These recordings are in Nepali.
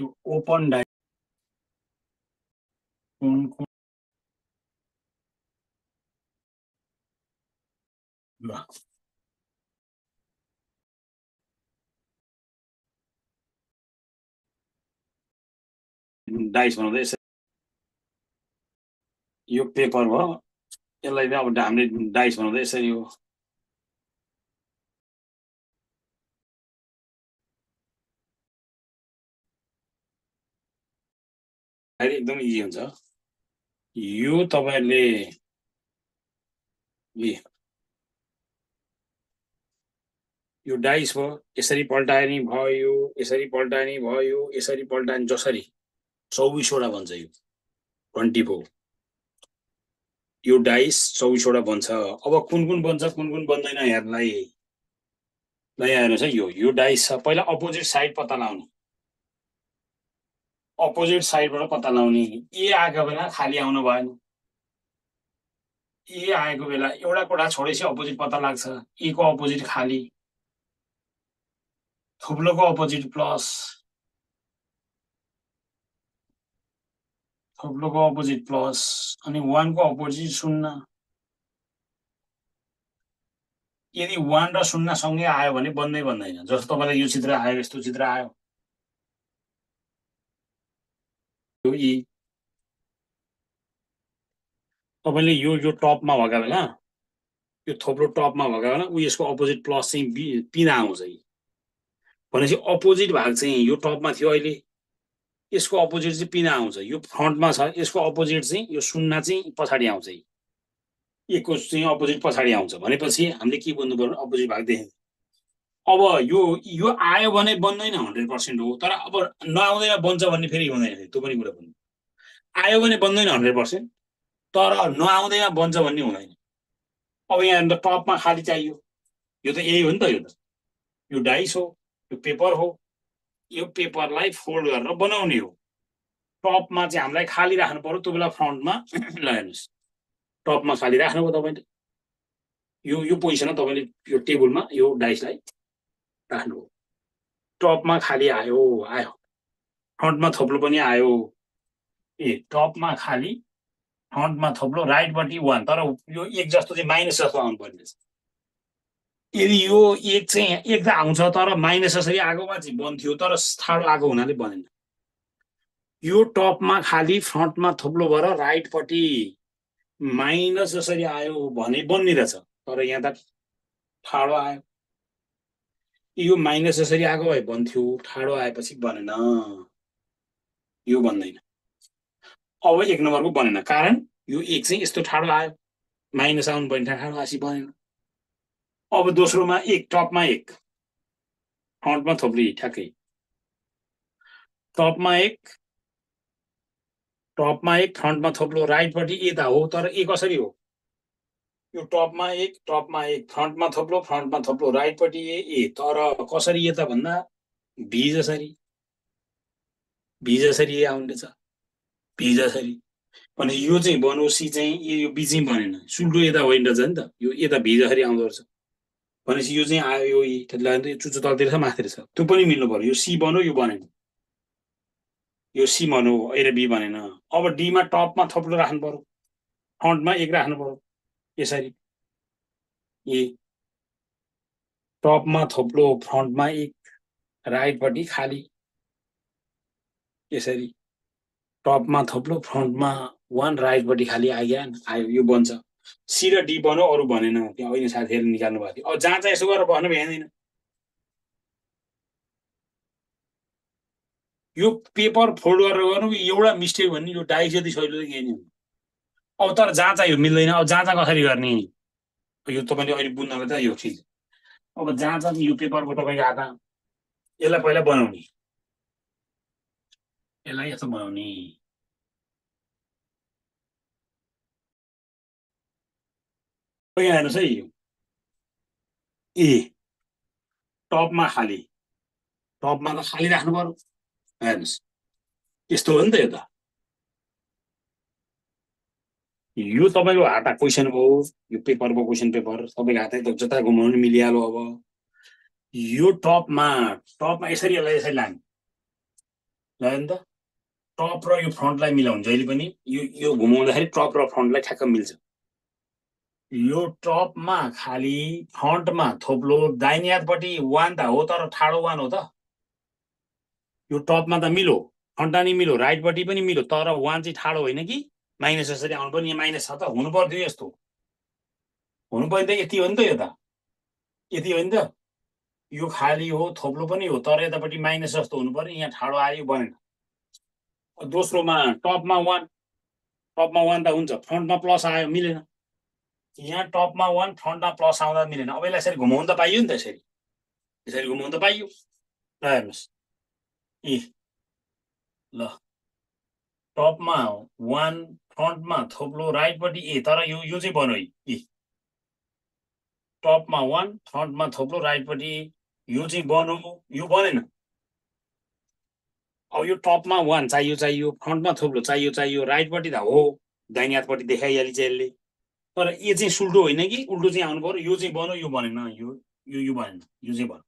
त्यो ओपन डाइस कुन ल डाइस बनाउँदै यो पेपर भयो यसलाई अब हामीले डाइस बनाउँदै यसरी हो एकदम इजी हुन्छ यो तपाईहरुले यो डाइस भयो यसरी पल्टाए नि भयो यसरी पल्टाए नि भयो यसरी पल्टाए नि जसरी 24 वटा बन्छ यो 24 यो डाइस 24 वटा बन्छ अब कुन बन्छ कुन बन्दैन हेर्नलाई ल यहाँ हेर्नुस् है यो डाइस छ पहिला अपोजिट साइड पत्ता लगाउने अपोजिट साइडबाट पत्ता लगाउने ए आएको बेला खाली आउनु भएन ए आएको बेला एउटा कोठा छोडेपछि अपोजिट पत्ता लाग्छ ए को अपोजिट खाली थुप्लोको अपोजिट प्लस थुप्लोको अपोजिट प्लस अनि 1 को अपोजिट 0 यदि 1 र 0 सँगै आयो भने बन्दै बन्दैन जस्तो तपाईलाई यो चित्र आयो यस्तो चित्र आयो यो ई तपाईले यो टपमा भएका बेला यो थोप्लो टपमा भएका बेला उ यसको अपोजिट प्लस चाहिँ पिना आउँछ भनेपछि अपोजिट भाग चाहिँ यो टपमा थियो अहिले यसको अपोजिट चाहिँ पिना आउँछ यो फ्रन्टमा छ यसको अपोजिट चाहिँ यो 0 चाहिँ पछाडी आउँछ एकको चाहिँ अपोजिट पछाडी आउँछ भनेपछि हामीले के बुझ्नु पर्यो अपोजिट भाग देख्नु अब यो आयो भने बन्दैन 100% हो तर अब नआउँदैन बन्छ भन्ने फेरि हुँदैन त्यो पनि कुरा भन्नु आयो भने बन्दैन 100% तर नआउँदैन बन्छ भन्ने हुँदैन अब यहाँ टपमा खाली चाहियो यो त यही हो नि त यो डाइस हो यो पेपर हो यो पेपरलाई फोल्ड गरेर बनाउने हो टपमा चाहिँ हामीलाई खाली राख्नु पर्यो त्यो बेला फ्रन्टमा ल हेर्नुस् टपमा खाली राख्नुभयो तपाईले यो पोजिसनमा तपाईले यो टेबलमा यो डाइसलाई राख्नुभयो टपमा खाली आयो फ्रन्टमा थोप्लो पनि आयो टपमा खाली फ्रन्टमा थोप्लो राइटपट्टि 1 तर यो एक जस्तो चाहिँ माइनस जस्तो आउनु पर्ने यदि यो एक चाहिँ एक त आउँछ तर माइनस जसरी आगोमा चाहिँ बन्थ्यो तर ठाडो आगो हुनाले बनेन यो टपमा खाली फ्रन्टमा थोप्लो भएर राइटपट्टि माइनस जसरी आयो भने बन्ने रहेछ तर यहाँ त ठाडो आयो यो माइनस जसरी आगो भए बन्थ्यो ठाडो आएपछि बनेन यो बन्दैन अब एक नम्बरको बनेन कारण यो एक चाहिँ यस्तो ठाडो आयो माइनस आउनु पर्ने ठाडो आसी बनेन अब दोस्रोमा एक टपमा एक फ्रन्टमा थोप्ली ठ्याक्कै टपमा एक फ्रन्टमा थोप्लो राइटपट्टि ए त हो तर ए कसरी हो यो टपमा एक फ्रन्टमा थोप्लो राइटपट्टि ए तर कसरी ए त भन्दा भी जसरी ए आउने छ भी जसरी भने यो चाहिँ बनो सी चाहिँ यो बी चाहिँ बनेन सुल्टो यता होइन रहेछ नि त यो यता भी जसरी आउँदो रहेछ भनेपछि यो चाहिँ आयो यो ई त्यसलाई चुच्चो तलतिर छ माथितिर छ त्यो पनि मिल्नु पर्यो यो सी बनो यो बनेन यो सी बनो ए र बी बनेन अब डी मा टपमा थोप्लो राख्नु पर्यो फ्रन्टमा एक राख्नु पर्यो यसरी ए टपमा थोप्लो फ्रन्टमा एक राइटपट्टि खाली यसरी टपमा थोप्लो फ्रन्टमा 1 राइटपट्टि खाली आयो यो बन्छ सी र डी बनो अरु बनेन त्यहाँ अहिले साथीहरुले निकाल्नु भएको थियो अब जहाँ चाहिँ यसो गरेर भन्न भ्याइदैन यो पेपर फोल्ड गरेर गर्नु एउटा मिस्टेक भन्ने यो डाइस जति सजिलो चाहिँ केही नि अब तर जहाँ चाहिँ यो मिल्दैन अब जहाँ चाहिँ कसरी गर्ने यो तपाईले अहिले बुझ्नलाई त यो चिज अब जहाँ चाहिँ यो पेपरको तपाईको हातमा यसलाई पहिला बनाउने यसलाई यस्तो बनाउने यहाँ हेर्नुस् है यो ए टपमा खाली टपमा त खाली राख्नु पर्यो हेर्नुस् यस्तो हो नि त यो त यो तपाईको हात क्वेशन भयो यो पेपरको क्वेशन पेपर तपाईको हातै त जता घुमाउनु मिलिहाल्यो अब यो टपमा यसरी यसलाई यसरी लाने ल नि त टप र यो फ्रन्टलाई मिलाउनु जहिले पनि यो घुमाउँदाखेरि टप र फ्रन्टलाई ठ्याक्क मिल्छ। यो टपमा खाली फ्रन्टमा थोप्लो दाहिने हातपट्टि 1 त हो तर ठाडो 1 हो त। यो टपमा त मिलो फ्रन्टमा नि मिलो राइटपट्टि पनि मिलो तर 1 चाहिँ ठाडो होइन कि माइनस यसरी आउनु पर्ने। यहाँ माइनस छ त हुनु पर्थ्यो यस्तो हुनु पर्ने त यति हो नि त यो त यति हो नि त यो खाली हो थोप्लो पनि हो तर यतापट्टि माइनस जस्तो हुनु पर्ने यहाँ ठाडो आयो बनेन। दोस्रोमा टपमा 1 त हुन्छ फ्रन्टमा प्लस आयो मिलेन। यहाँ टपमा 1 फ्रन्टमा प्लस आउँदा मिलेन। अब यसलाई यसरी घुमाउनु त पाइयो नि त यसरी यसरी घुमाउनु त पाइयो। ल हेर्नुहोस् ए ल टपमा 1 फ्रन्टमा थोप्लो राइटपट्टि ए तर यो चाहिँ बन्यो ए टपमा 1 फ्रन्टमा थोप्लो राइटपट्टि यो चाहिँ बन्यो यो बनेन। अब यो टपमा 1 चाहियो फ्रन्टमा थोप्लो चाहियो राइटपट्टि त हो दाहिने हातपट्टि देखाइहालिन्छ यसले तर ए चाहिँ सुल्टो होइन कि उल्टो चाहिँ आउनु पर्यो। यो चाहिँ बन्यो यो बनेन यो बनेन यो चाहिँ बन्यो।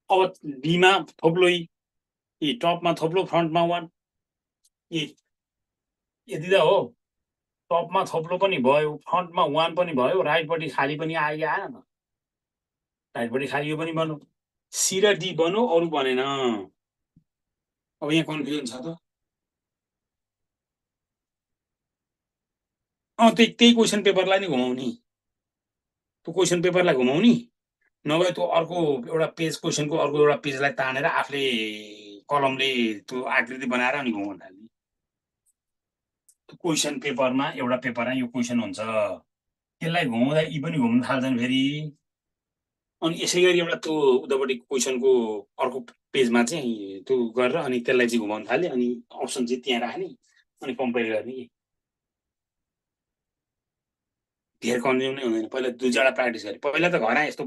अब बीमा थोप्लो ए टपमा थोप्लो फ्रन्टमा 1 ए यति त हो टपमा थोप्लो पनि भयो फ्रन्टमा 1 पनि भयो राइटपट्टि खाली पनि आएन त राइटपट्टि खाली यो पनि बन्यो। सी र डी बन्यो अरू बनेन। अब यहाँ कन्फ्युजन छ त त्यही क्वेसन पेपरलाई नै घुमाउने त्यो क्वेसन पेपरलाई घुमाउने नभए त्यो अर्को एउटा पेज क्वेसनको अर्को एउटा पेजलाई तानेर आफूले कलमले त्यो आकृति बनाएर अनि घुमाउनु थाल्ने। क्वेसन पेपरमा एउटा पेपरमा यो क्वेसन हुन्छ त्यसलाई घुमाउँदा यी पनि घुम्न थाल्छन् फेरि। अनि यसै गरी एउटा त्यो उतापट्टि क्वेसनको अर्को पेजमा चाहिँ त्यो गरेर अनि त्यसलाई चाहिँ घुमाउन थाल्ने अनि अप्सन चाहिँ त्यहाँ राख्ने अनि कम्पेयर गर्ने। धेर कन्फ्युजन नै हुँदैन पहिला 2 चारवटा प्र्याक्टिस गरे पहिला त घर यस्तो